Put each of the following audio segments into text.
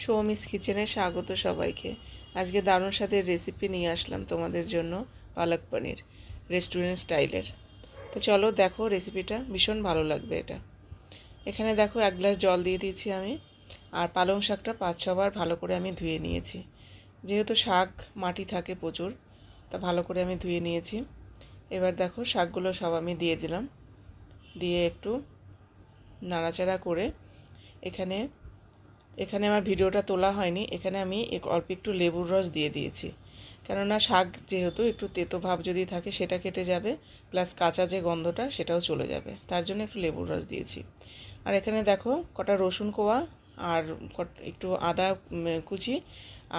সৌমিস কিচেনে স্বাগত সবাইকে। আজকে দারুণ স্বাদের রেসিপি নিয়ে আসলাম তোমাদের জন্য, পালক পনির রেস্টুরেন্ট স্টাইলের। তো চলো দেখো, রেসিপিটা ভীষণ ভালো লাগবে এটা। এখানে দেখো 1 গ্লাস জল দিয়ে দিয়েছি আমি, আর পালং শাকটা 5-6 বার ভালো করে আমি ধুয়ে নিয়েছি। যেহেতু শাক মাটি থাকে প্রচুর, তা ভালো করে আমি ধুয়ে নিয়েছি। এবার দেখো শাকগুলো সব আমি দিয়ে দিলাম, দিয়ে একটু নাড়াচাড়া করে এখানে এখানে আমার ভিডিওটা তোলা হয়নি, এখানে আমি অল্প একটু লেবুর রস দিয়ে দিয়েছি। কেননা শাক যেহেতু একটু তেতো ভাব যদি থাকে সেটা কেটে যাবে, প্লাস কাঁচা যে গন্ধটা সেটাও চলে যাবে, তার জন্য একটু লেবুর রস দিয়েছি। আর এখানে দেখো কটা রসুন কোয়া, আর একটু আদা কুচি,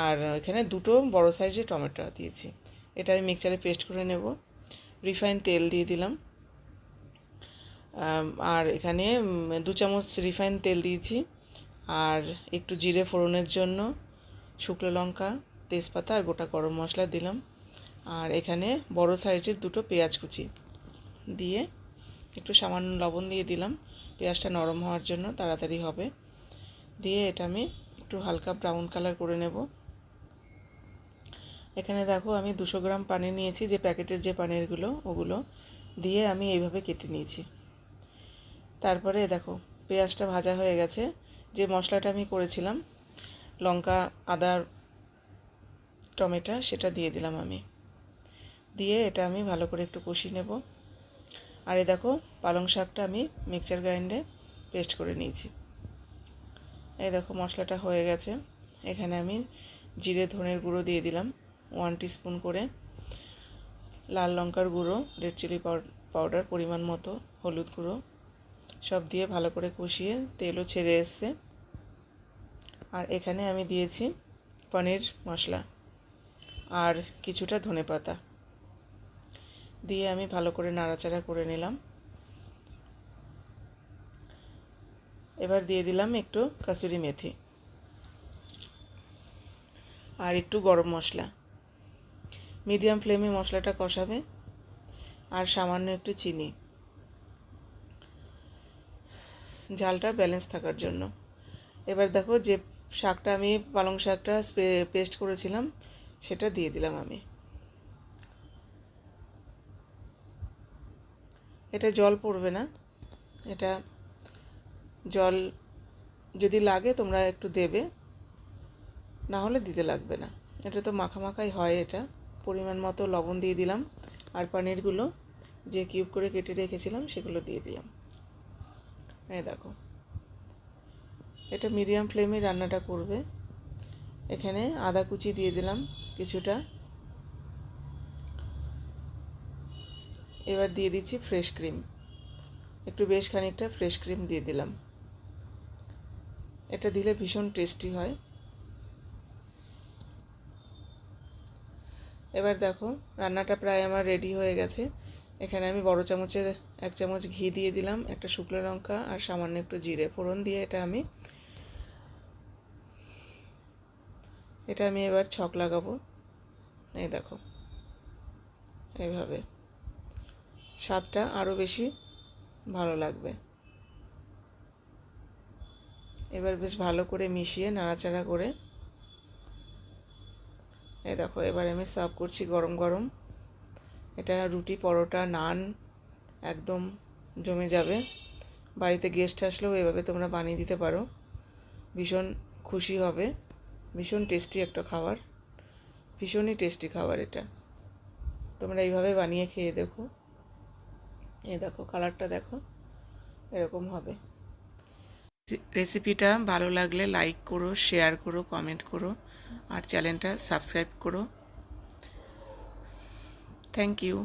আর এখানে 2টো বড় সাইজের টমেটো দিয়েছি। এটা আমি মিক্সচারে পেস্ট করে নেব। রিফাইন তেল দিয়ে দিলাম, আর এখানে 2 চামচ রিফাইন তেল দিয়েছি। আর একটু জিরে ফোড়নের জন্য শুকনো লঙ্কা, তেজপাতা আর গোটা গরম মশলা দিলাম। আর এখানে বড় সাইজের 2টো পেঁয়াজ কুচি দিয়ে একটু সামান্য লবণ দিয়ে দিলাম, পেঁয়াজটা নরম হওয়ার জন্য, তাড়াতাড়ি হবে। দিয়ে এটা আমি একটু হালকা ব্রাউন কালার করে নেব। এখানে দেখো আমি 200 গ্রাম পানির নিয়েছি, যে প্যাকেটের যে পানিরগুলো ওগুলো দিয়ে আমি এইভাবে কেটে নিয়েছি। তারপরে দেখো পেঁয়াজটা ভাজা হয়ে গেছে, যে মশলাটা আমি করেছিলাম লঙ্কা, আদা, টমেটো, সেটা দিয়ে দিলাম আমি। দিয়ে এটা আমি ভালো করে একটু কষিয়ে নেব। আর এই দেখো পালং শাকটা আমি মিক্সচার গ্রাইন্ডে পেস্ট করে নিয়েছি। এই দেখো মশলাটা হয়ে গেছে। এখানে আমি জিরে ধনের গুঁড়ো দিয়ে দিলাম 1 টিস্পুন করে, লাল লঙ্কার গুঁড়ো, রেড চিলি পাউডার পরিমাণ মতো, হলুদ গুঁড়ো, সব দিয়ে ভালো করে কষিয়ে তেলও ছেড়ে এসছে। আর এখানে আমি দিয়েছি পনির মশলা আর কিছুটা ধনেপাতা দিয়ে আমি ভালো করে নাড়াচাড়া করে নিলাম। এবার দিয়ে দিলাম একটু কাসুরি মেথি আর একটু গরম মশলা। মিডিয়াম ফ্লেমে মশলাটা কষাবে, আর সামান্য একটু চিনি, ঝালটা ব্যালেন্স থাকার জন্য। এবার দেখো যে শাকটা আমি পালং শাকটা পেস্ট করেছিলাম সেটা দিয়ে দিলাম আমি। এটা জল পড়বে না, এটা জল যদি লাগে তোমরা একটু দেবে, না হলে দিতে লাগবে না। এটা তো মাখামাখাই হয়। এটা পরিমাণ মতো লবণ দিয়ে দিলাম, আর পনিরগুলো যে কিউব করে কেটে রেখেছিলাম সেগুলো দিয়ে দিলাম। এই দেখো এটা মিডিয়াম ফ্লেমে রান্নাটা করবে। এখানে আদা কুচি দিয়ে দিলাম কিছুটা। এবার দিয়ে দিচ্ছি ফ্রেশ ক্রিম, একটু বেশ খানিকটা ফ্রেশ ক্রিম দিয়ে দিলাম। এটা দিলে ভীষণ টেস্টি হয়। এবার দেখো রান্নাটা প্রায় আমার রেডি হয়ে গেছে। এখানে আমি বড় চামচের 1 চামচ ঘি দিয়ে দিলাম, একটা শুকনো লঙ্কা আর সামান্য একটু জিরে ফোড়ন দিয়ে এটা আমি এবার ছক লাগাবো। এই দেখো এইভাবে স্বাদটা আরও বেশি ভালো লাগবে। এবার বেশ ভালো করে মিশিয়ে নাড়াচাড়া করে এই দেখো এবার আমি সার্ভ করছি গরম গরম। এটা রুটি, পরোটা, নান একদম জমে যাবে। বাড়িতে গেস্ট আসলেও এভাবে তোমরা বানিয়ে দিতে পারো, ভীষণ খুশি হবে। ভীষণ টেস্টি একটা খাবার, ভীষণই টেস্টি খাবার এটা। তোমরা এইভাবে বানিয়ে খেয়ে দেখো। এই দেখো কালারটা দেখো, এরকম হবে। রেসিপিটা ভালো লাগলে লাইক করো, শেয়ার করো, কমেন্ট করো, আর চ্যানেলটা সাবস্ক্রাইব করো। Thank you.